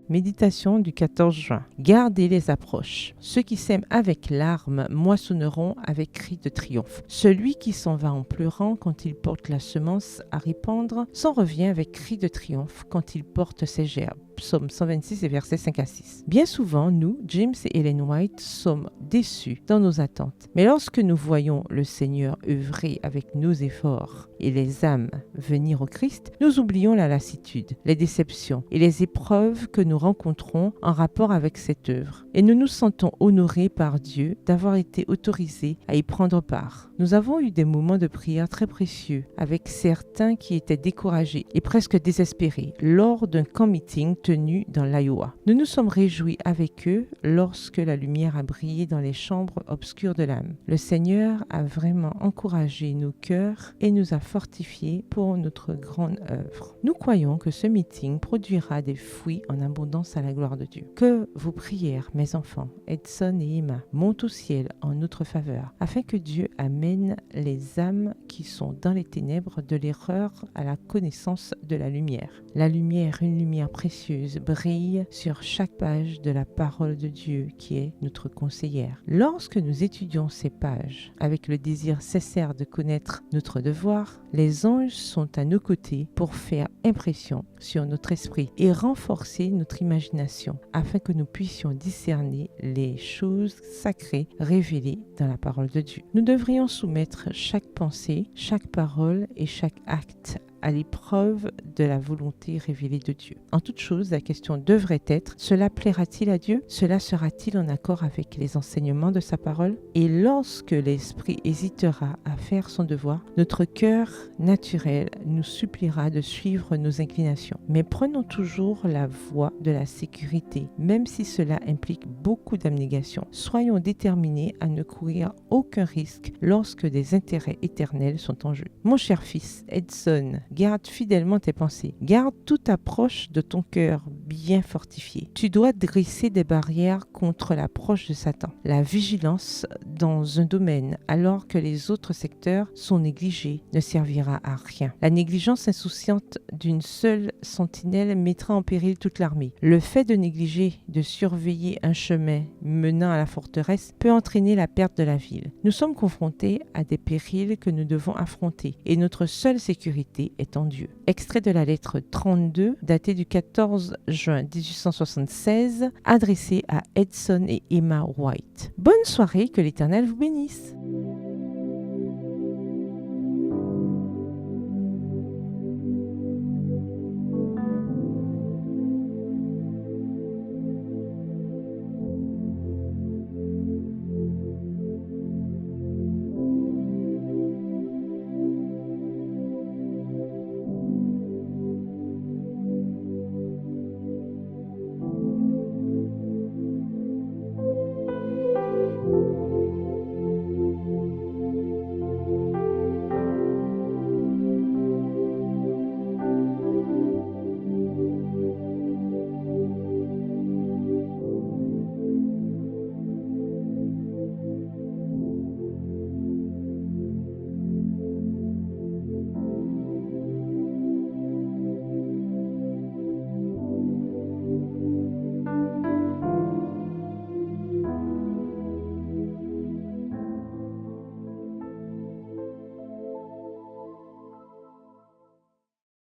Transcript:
Méditation du 14 juin. Gardez les approches. Ceux qui sèment avec larmes moissonneront avec cris de triomphe. Celui qui s'en va en pleurant quand il porte la semence à répandre s'en revient avec cris de triomphe quand il porte ses gerbes. Psaume 126 et versets 5 à 6. Bien souvent, nous, James et Ellen White, sommes déçus dans nos attentes. Mais lorsque nous voyons le Seigneur œuvrer avec nos efforts et les âmes venir au Christ, nous oublions la lassitude, les déceptions et les épreuves que nous rencontrons en rapport avec cette œuvre. Et nous nous sentons honorés par Dieu d'avoir été autorisés à y prendre part. Nous avons eu des moments de prière très précieux avec certains qui étaient découragés et presque désespérés lors d'un camp-meeting tenu dans l'Iowa. Nous nous sommes réjouis avec eux lorsque la lumière a brillé dans les chambres obscures de l'âme. Le Seigneur a vraiment encouragé nos cœurs et nous a fortifiés pour notre grande œuvre. Nous croyons que ce meeting produira des fruits en abondance à la gloire de Dieu. Que vos prières, mes enfants, Edson et Emma, montent au ciel en notre faveur, afin que Dieu amène les âmes qui sont dans les ténèbres de l'erreur à la connaissance de la lumière. La lumière, une lumière précieuse, brille sur chaque page de la parole de Dieu qui est notre conseillère. Lorsque nous étudions ces pages avec le désir sincère de connaître notre devoir, les anges sont à nos côtés pour faire impression sur notre esprit et renforcer notre imagination afin que nous puissions discerner les choses sacrées révélées dans la parole de Dieu. Nous devrions soumettre chaque pensée, chaque parole et chaque acte à l'épreuve de la volonté révélée de Dieu. En toute chose, la question devrait être: cela plaira-t-il à Dieu? Cela sera-t-il en accord avec les enseignements de sa parole? Et lorsque l'esprit hésitera à faire son devoir, notre cœur naturel nous suppliera de suivre nos inclinations. Mais prenons toujours la voie de la sécurité, même si cela implique beaucoup d'abnégation. Soyons déterminés à ne courir aucun risque lorsque des intérêts éternels sont en jeu. Mon cher fils, Edson, garde fidèlement tes pensées. Garde toute approche de ton cœur bien fortifié. Tu dois dresser des barrières contre l'approche de Satan. La vigilance dans un domaine alors que les autres secteurs sont négligés ne servira à rien. La négligence insouciante d'une seule sentinelle mettra en péril toute l'armée. Le fait de négliger de surveiller un chemin menant à la forteresse peut entraîner la perte de la ville. Nous sommes confrontés à des périls que nous devons affronter et notre seule sécurité est en Dieu. Extrait de la lettre 32 datée du 14 juin 1876 adressée à Edson et Emma White. Bonne soirée, que l'Éternel vous bénisse.